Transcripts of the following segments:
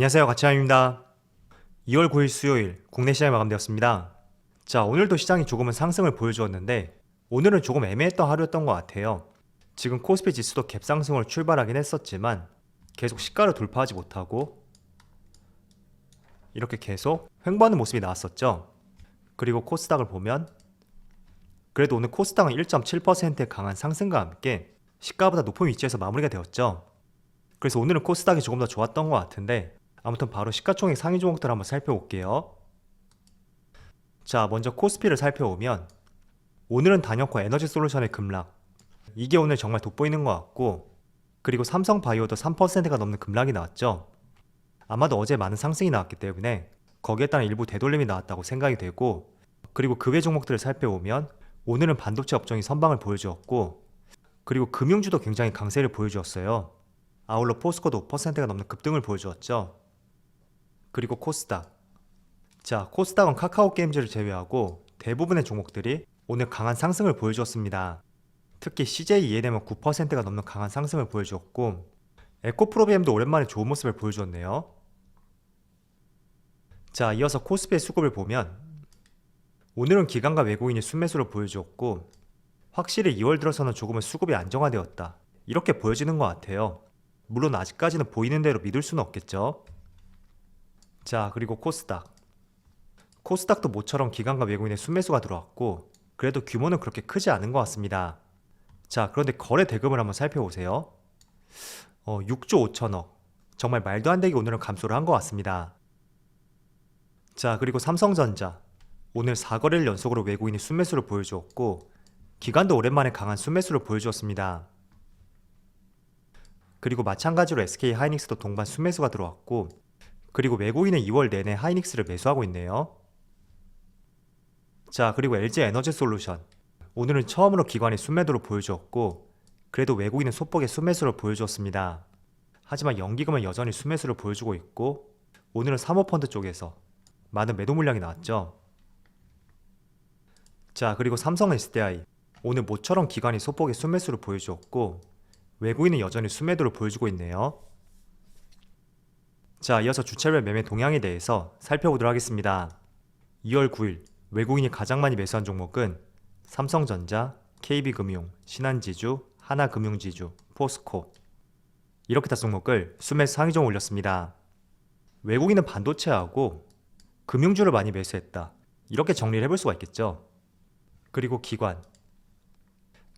안녕하세요, 가치남입니다. 2월 9일 수요일 국내 시장이 마감되었습니다. 자, 오늘도 시장이 조금은 상승을 보여주었는데 오늘은 조금 애매했던 하루였던 것 같아요. 지금 코스피 지수도 갭상승으로 출발하긴 했었지만 계속 시가를 돌파하지 못하고 이렇게 계속 횡보하는 모습이 나왔었죠. 그리고 코스닥을 보면 그래도 오늘 코스닥은 1.7%의 강한 상승과 함께 시가보다 높은 위치에서 마무리가 되었죠. 그래서 오늘은 코스닥이 조금 더 좋았던 것 같은데 아무튼 바로 시가총액 상위 종목들 한번 살펴볼게요. 자, 먼저 코스피를 살펴보면 오늘은 단연코 에너지솔루션의 급락, 이게 오늘 정말 돋보이는 것 같고, 그리고 삼성바이오도 3%가 넘는 급락이 나왔죠. 아마도 어제 많은 상승이 나왔기 때문에 거기에 따른 일부 되돌림이 나왔다고 생각이 되고, 그리고 그 외 종목들을 살펴보면 오늘은 반도체 업종이 선방을 보여주었고, 그리고 금융주도 굉장히 강세를 보여주었어요. 아울러 포스코도 5%가 넘는 급등을 보여주었죠. 그리고 코스닥. 자, 코스닥은 카카오게임즈를 제외하고 대부분의 종목들이 오늘 강한 상승을 보여주었습니다. 특히 CJ ENM은 9%가 넘는 강한 상승을 보여주었고, 에코프로비엠도 오랜만에 좋은 모습을 보여주었네요. 자, 이어서 코스피의 수급을 보면 오늘은 기관과 외국인이 순매수를 보여주었고, 확실히 2월 들어서는 조금은 수급이 안정화되었다, 이렇게 보여지는 것 같아요. 물론 아직까지는 보이는 대로 믿을 수는 없겠죠. 자, 그리고 코스닥도 모처럼 기관과 외국인의 순매수가 들어왔고, 그래도 규모는 그렇게 크지 않은 것 같습니다. 자, 그런데 거래 대금을 한번 살펴보세요. 6조 5천억, 정말 말도 안 되게 오늘은 감소를 한 것 같습니다. 자, 그리고 삼성전자, 오늘 4거래일 연속으로 외국인이 순매수를 보여주었고, 기관도 오랜만에 강한 순매수를 보여주었습니다. 그리고 마찬가지로 SK하이닉스도 동반 순매수가 들어왔고, 그리고 외국인은 2월 내내 하이닉스를 매수하고 있네요. 자, 그리고 LG에너지솔루션, 오늘은 처음으로 기관이 순매도를 보여주었고, 그래도 외국인은 소폭의 순매수를 보여주었습니다. 하지만 연기금은 여전히 순매수를 보여주고 있고, 오늘은 사모펀드 쪽에서 많은 매도 물량이 나왔죠. 자, 그리고 삼성 SDI, 오늘 모처럼 기관이 소폭의 순매수를 보여주었고, 외국인은 여전히 순매도를 보여주고 있네요. 자, 이어서 주차별 매매 동향에 대해서 살펴보도록 하겠습니다. 2월 9일 외국인이 가장 많이 매수한 종목은 삼성전자, KB금융, 신한지주, 하나금융지주, 포스코, 이렇게 다 종목을 순매수 상위 종 올렸습니다. 외국인은 반도체하고 금융주를 많이 매수했다, 이렇게 정리를 해볼 수가 있겠죠. 그리고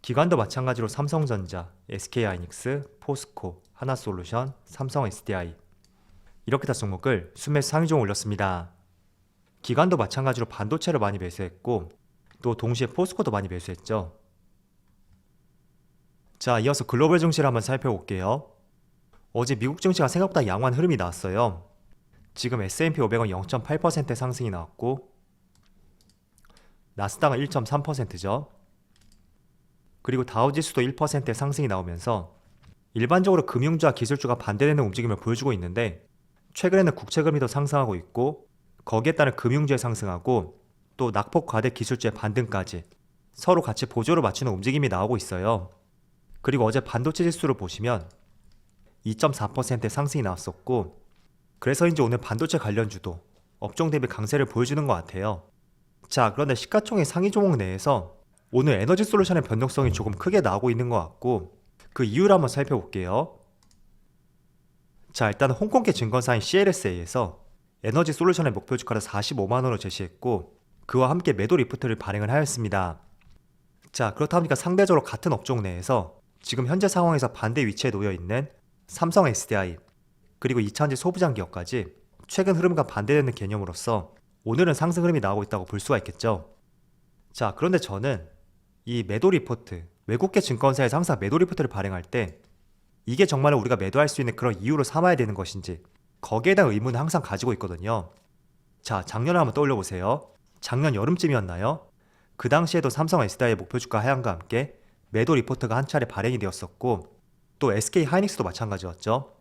기관도 마찬가지로 삼성전자, SK하이닉스, 포스코, 하나솔루션, 삼성 SDI, 이렇게 다 종목을 순매수 상위 종 올렸습니다. 기관도 마찬가지로 반도체를 많이 매수했고, 또 동시에 포스코도 많이 매수했죠. 자, 이어서 글로벌 증시를 한번 살펴볼게요. 어제 미국 증시가 생각보다 양호한 흐름이 나왔어요. 지금 S&P 500은 0.8% 상승이 나왔고, 나스닥은 1.3%죠. 그리고 다우지수도 1%의 상승이 나오면서 일반적으로 금융주와 기술주가 반대되는 움직임을 보여주고 있는데, 최근에는 국채금리도 상승하고 있고, 거기에 따른 금융주에 상승하고, 또 낙폭 과대 기술주의 반등까지 서로 같이 보조를 맞추는 움직임이 나오고 있어요. 그리고 어제 반도체 지수를 보시면 2.4%의 상승이 나왔었고, 그래서인지 오늘 반도체 관련주도 업종 대비 강세를 보여주는 것 같아요. 자, 그런데 시가총액 상위 종목 내에서 오늘 에너지솔루션의 변동성이 조금 크게 나오고 있는 것 같고, 그 이유를 한번 살펴볼게요. 자, 일단 홍콩계 증권사인 CLSA에서 에너지솔루션의 목표 주가를 45만원으로 제시했고, 그와 함께 매도 리포트를 발행을 하였습니다. 자, 그렇다 보니까 상대적으로 같은 업종 내에서 지금 현재 상황에서 반대 위치에 놓여있는 삼성 SDI, 그리고 2차전지 소부장 기업까지 최근 흐름과 반대되는 개념으로서 오늘은 상승 흐름이 나오고 있다고 볼 수가 있겠죠. 자, 그런데 저는 이 매도 리포트, 외국계 증권사에서 항상 매도 리포트를 발행할 때 이게 정말로 우리가 매도할 수 있는 그런 이유로 삼아야 되는 것인지, 거기에 대한 의문을 항상 가지고 있거든요. 자, 작년을 한번 떠올려 보세요. 작년 여름쯤이었나요? 그 당시에도 삼성 SDI의 목표 주가 하향과 함께 매도 리포트가 한 차례 발행이 되었었고, 또 SK하이닉스도 마찬가지였죠.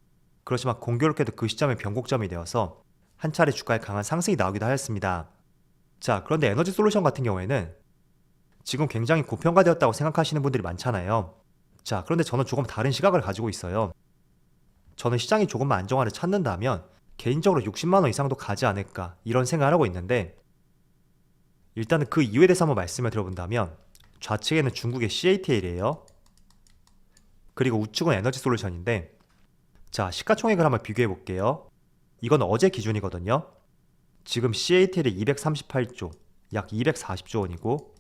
그렇지만 공교롭게도 그 시점에 변곡점이 되어서 한 차례 주가에 강한 상승이 나오기도 하였습니다. 자, 그런데 에너지솔루션 같은 경우에는 지금 굉장히 고평가되었다고 생각하시는 분들이 많잖아요. 자, 그런데 저는 조금 다른 시각을 가지고 있어요. 저는 시장이 조금만 안정화를 찾는다면 개인적으로 60만 원 이상도 가지 않을까 이런 생각을 하고 있는데, 일단은 그 이유에 대해서 한번 말씀을 드려본다면 좌측에는 중국의 CATL이에요. 그리고 우측은 에너지솔루션인데, 자, 시가총액을 한번 비교해 볼게요. 이건 어제 기준이거든요. 지금 CATL이 238조, 약 240조 원이고,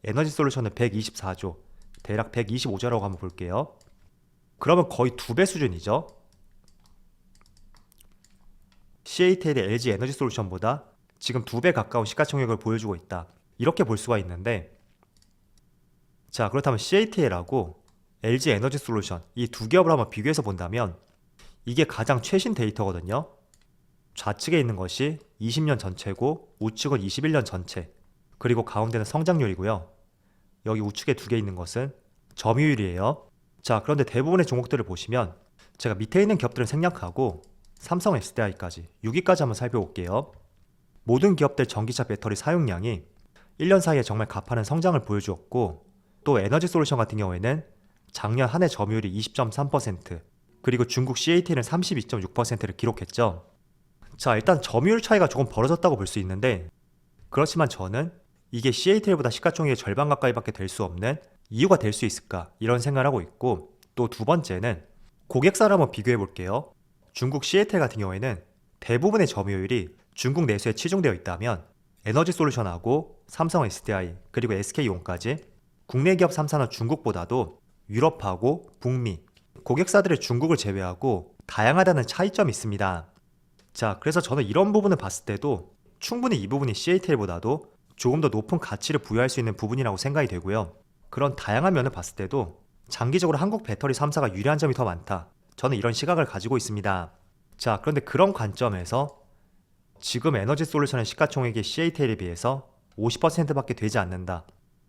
에너지솔루션은 124조, 대략 125조라고 한번 볼게요. 그러면 거의 2배 수준이죠. CATL이 LG 에너지솔루션보다 지금 2배 가까운 시가총액을 보여주고 있다, 이렇게 볼 수가 있는데, 자, 그렇다면 CATL하고 LG 에너지솔루션 이 두 기업을 한번 비교해서 본다면 이게 가장 최신 데이터거든요. 좌측에 있는 것이 20년 전체고 우측은 21년 전체, 그리고 가운데는 성장률이고요. 여기 우측에 두 개 있는 것은 점유율이에요. 자, 그런데 대부분의 종목들을 보시면 제가 밑에 있는 기업들은 생략하고 삼성 SDI까지 6위까지 한번 살펴볼게요. 모든 기업들 전기차 배터리 사용량이 1년 사이에 정말 가파른 성장을 보여주었고, 또 에너지솔루션 같은 경우에는 작년 한 해 점유율이 20.3%, 그리고 중국 CAT는 32.6%를 기록했죠. 자, 일단 점유율 차이가 조금 벌어졌다고 볼 수 있는데, 그렇지만 저는 이게 CATL보다 시가총액의 절반 가까이밖에 될 수 없는 이유가 될 수 있을까, 이런 생각을 하고 있고, 또 두 번째는 고객사를 한번 비교해 볼게요. 중국 CATL 같은 경우에는 대부분의 점유율이 중국 내수에 치중되어 있다면 에너지솔루션하고 삼성 SDI 그리고 SK온까지 국내 기업 3사는 중국보다도 유럽하고 북미 고객사들의 중국을 제외하고 다양하다는 차이점이 있습니다. 자, 그래서 저는 이런 부분을 봤을 때도 충분히 이 부분이 CATL보다도 조금 더 높은 가치를 부여할 수 있는 부분이라고 생각이 되고요. 그런 다양한 면을 봤을 때도 장기적으로 한국 배터리 3사가 유리한 점이 더 많다, 저는 이런 시각을 가지고 있습니다. 자, 그런데 그런 관점에서 지금 에너지솔루션의 시가총액이 CATL에 비해서 50%밖에 되지 않는다,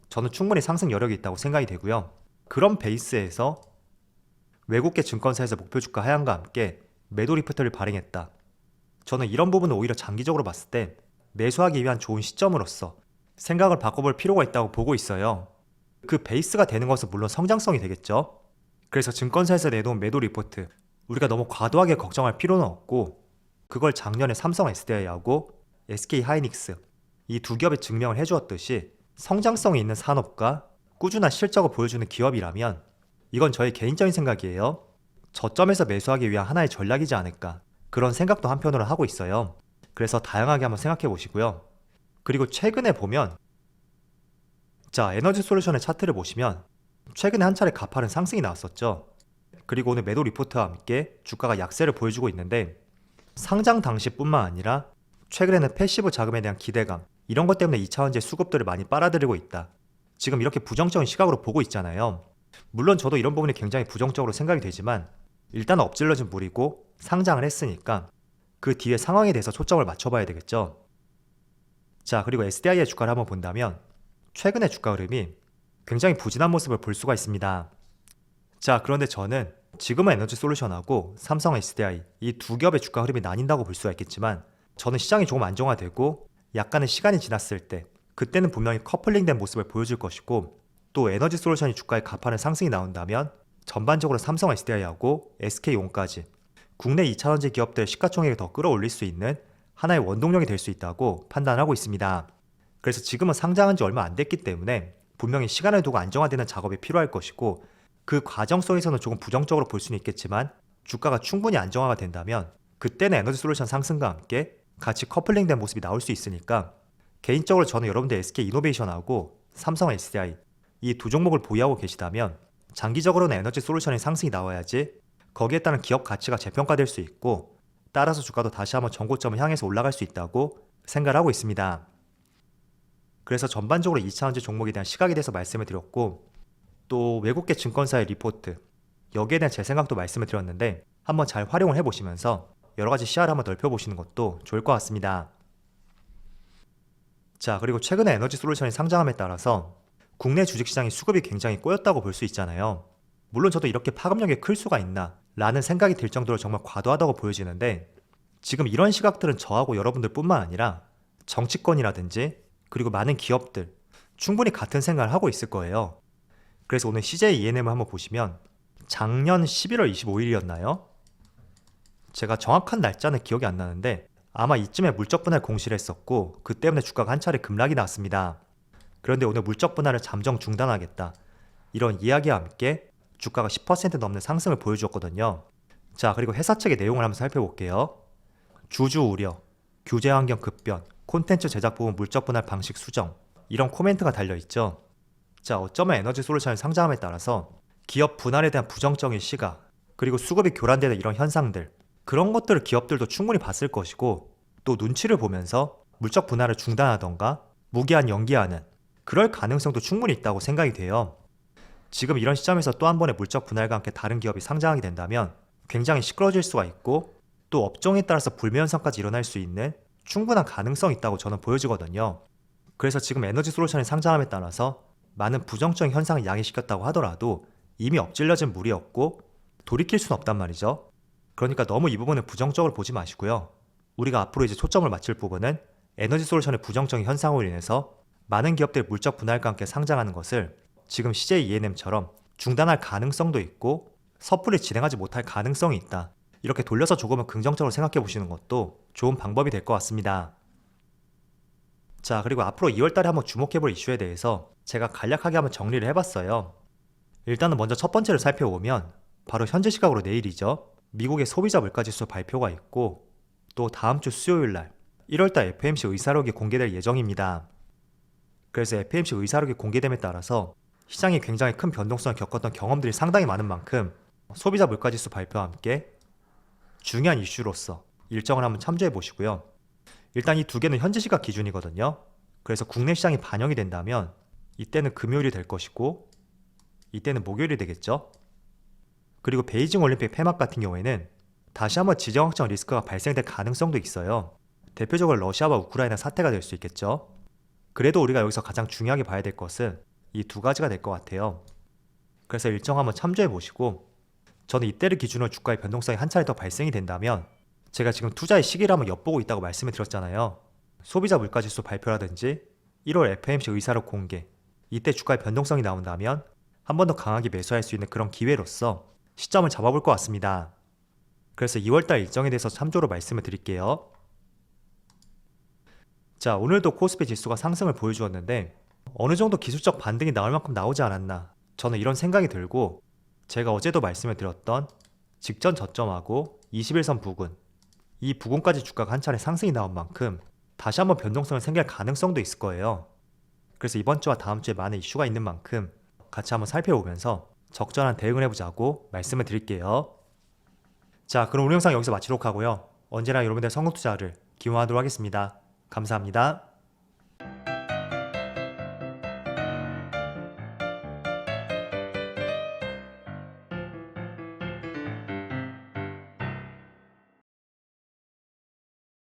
저는 충분히 상승 여력이 있다고 생각이 되고요. 그런 베이스에서 외국계 증권사에서 목표 주가 하향과 함께 매도 리프트를 발행했다, 저는 이런 부분은 오히려 장기적으로 봤을 때 매수하기 위한 좋은 시점으로서 생각을 바꿔볼 필요가 있다고 보고 있어요. 그 베이스가 되는 것은 물론 성장성이 되겠죠. 그래서 증권사에서 내놓은 매도 리포트, 우리가 너무 과도하게 걱정할 필요는 없고, 그걸 작년에 삼성 SDI하고 SK 하이닉스 이 두 기업에 증명을 해주었듯이 성장성이 있는 산업과 꾸준한 실적을 보여주는 기업이라면 이건 저의 개인적인 생각이에요. 저점에서 매수하기 위한 하나의 전략이지 않을까, 그런 생각도 한편으로 하고 있어요. 그래서 다양하게 한번 생각해 보시고요. 그리고 최근에 보면, 자, 에너지솔루션의 차트를 보시면 최근에 한 차례 가파른 상승이 나왔었죠. 그리고 오늘 매도 리포트와 함께 주가가 약세를 보여주고 있는데, 상장 당시뿐만 아니라 최근에는 패시브 자금에 대한 기대감, 이런 것 때문에 2차원지 수급들을 많이 빨아들이고 있다, 지금 이렇게 부정적인 시각으로 보고 있잖아요. 물론 저도 이런 부분이 굉장히 부정적으로 생각이 되지만 일단 엎질러진 물이고 상장을 했으니까 그 뒤에 상황에 대해서 초점을 맞춰봐야 되겠죠. 자, 그리고 SDI의 주가를 한번 본다면 최근의 주가 흐름이 굉장히 부진한 모습을 볼 수가 있습니다. 자, 그런데 저는 지금은 에너지솔루션하고 삼성 SDI 이 두 기업의 주가 흐름이 나뉜다고 볼 수가 있겠지만, 저는 시장이 조금 안정화되고 약간의 시간이 지났을 때 그때는 분명히 커플링된 모습을 보여줄 것이고, 또 에너지솔루션이 주가에 가파른 상승이 나온다면 전반적으로 삼성 SDI하고 SK온까지 국내 2차전지 기업들의 시가총액을 더 끌어올릴 수 있는 하나의 원동력이 될 수 있다고 판단하고 있습니다. 그래서 지금은 상장한 지 얼마 안 됐기 때문에 분명히 시간을 두고 안정화되는 작업이 필요할 것이고, 그 과정 속에서는 조금 부정적으로 볼 수는 있겠지만 주가가 충분히 안정화가 된다면 그때는 에너지솔루션 상승과 함께 같이 커플링된 모습이 나올 수 있으니까, 개인적으로 저는 여러분들 SK이노베이션하고 삼성 SDI 이 두 종목을 보유하고 계시다면 장기적으로는 에너지솔루션의 상승이 나와야지 거기에 따른 기업 가치가 재평가될 수 있고, 따라서 주가도 다시 한번 전고점을 향해서 올라갈 수 있다고 생각을 하고 있습니다. 그래서 전반적으로 2차전지 종목에 대한 시각에 대해서 말씀을 드렸고, 또 외국계 증권사의 리포트, 여기에 대한 제 생각도 말씀을 드렸는데 한번 잘 활용을 해보시면서 여러가지 시야를 한번 넓혀보시는 것도 좋을 것 같습니다. 자, 그리고 최근에 에너지솔루션이 상장함에 따라서 국내 주식시장의 수급이 굉장히 꼬였다고 볼 수 있잖아요. 물론 저도 이렇게 파급력이 클 수가 있나 라는 생각이 들 정도로 정말 과도하다고 보여지는데, 지금 이런 시각들은 저하고 여러분들 뿐만 아니라 정치권이라든지 그리고 많은 기업들 충분히 같은 생각을 하고 있을 거예요. 그래서 오늘 CJ ENM을 한번 보시면 작년 11월 25일이었나요? 제가 정확한 날짜는 기억이 안 나는데 아마 이쯤에 물적 분할 공시를 했었고 그 때문에 주가가 한 차례 급락이 났습니다. 그런데 오늘 물적 분할을 잠정 중단하겠다, 이런 이야기와 함께 주가가 10% 넘는 상승을 보여주었거든요. 자, 그리고 회사 측의 내용을 한번 살펴볼게요. 주주 우려, 규제 환경 급변, 콘텐츠 제작 부분 물적 분할 방식 수정, 이런 코멘트가 달려있죠. 자, 어쩌면 에너지 솔루션을 상장함에 따라서 기업 분할에 대한 부정적인 시각, 그리고 수급이 교란되는 이런 현상들, 그런 것들을 기업들도 충분히 봤을 것이고 또 눈치를 보면서 물적 분할을 중단하던가 무기한 연기하는 그럴 가능성도 충분히 있다고 생각이 돼요. 지금 이런 시점에서 또 한 번의 물적 분할과 함께 다른 기업이 상장하게 된다면 굉장히 시끄러워질 수가 있고 또 업종에 따라서 불매현상까지 일어날 수 있는 충분한 가능성이 있다고 저는 보여지거든요. 그래서 지금 에너지 솔루션의 상장함에 따라서 많은 부정적인 현상을 야기시켰다고 하더라도 이미 엎질러진 물이었고 돌이킬 수는 없단 말이죠. 그러니까 너무 이 부분을 부정적으로 보지 마시고요. 우리가 앞으로 이제 초점을 맞출 부분은 에너지 솔루션의 부정적인 현상으로 인해서 많은 기업들이 물적 분할과 함께 상장하는 것을 지금 CJ E&M처럼 중단할 가능성도 있고 섣불리 진행하지 못할 가능성이 있다, 이렇게 돌려서 조금은 긍정적으로 생각해 보시는 것도 좋은 방법이 될 것 같습니다. 자, 그리고 앞으로 2월달에 한번 주목해볼 이슈에 대해서 제가 간략하게 한번 정리를 해봤어요. 일단은 먼저 첫 번째를 살펴보면 바로 현재 시각으로 내일이죠. 미국의 소비자 물가지수 발표가 있고 또 다음 주 수요일날 1월달 FOMC 의사록이 공개될 예정입니다. 그래서 FOMC 의사록이 공개됨에 따라서 시장이 굉장히 큰 변동성을 겪었던 경험들이 상당히 많은 만큼 소비자 물가지수 발표와 함께 중요한 이슈로서 일정을 한번 참조해 보시고요. 일단 이 두 개는 현재 시각 기준이거든요. 그래서 국내 시장이 반영이 된다면 이때는 금요일이 될 것이고 이때는 목요일이 되겠죠. 그리고 베이징 올림픽 폐막 같은 경우에는 다시 한번 지정 확정 리스크가 발생될 가능성도 있어요. 대표적으로 러시아와 우크라이나 사태가 될 수 있겠죠. 그래도 우리가 여기서 가장 중요하게 봐야 될 것은 이 두 가지가 될 것 같아요. 그래서 일정 한번 참조해 보시고 저는 이때를 기준으로 주가의 변동성이 한 차례 더 발생이 된다면 제가 지금 투자의 시기를 한번 엿보고 있다고 말씀을 드렸잖아요. 소비자 물가지수 발표라든지 1월 FOMC 의사록 공개, 이때 주가의 변동성이 나온다면 한 번 더 강하게 매수할 수 있는 그런 기회로서 시점을 잡아볼 것 같습니다. 그래서 2월달 일정에 대해서 참조로 말씀을 드릴게요. 자, 오늘도 코스피 지수가 상승을 보여주었는데 어느 정도 기술적 반등이 나올 만큼 나오지 않았나, 저는 이런 생각이 들고 제가 어제도 말씀을 드렸던 직전 저점하고 21선 부근, 이 부근까지 주가가 한 차례 상승이 나온 만큼 다시 한번 변동성이 생길 가능성도 있을 거예요. 그래서 이번 주와 다음 주에 많은 이슈가 있는 만큼 같이 한번 살펴보면서 적절한 대응을 해보자고 말씀을 드릴게요. 자, 그럼 오늘 영상 여기서 마치도록 하고요. 언제나 여러분들의 성공 투자를 기원하도록 하겠습니다. 감사합니다.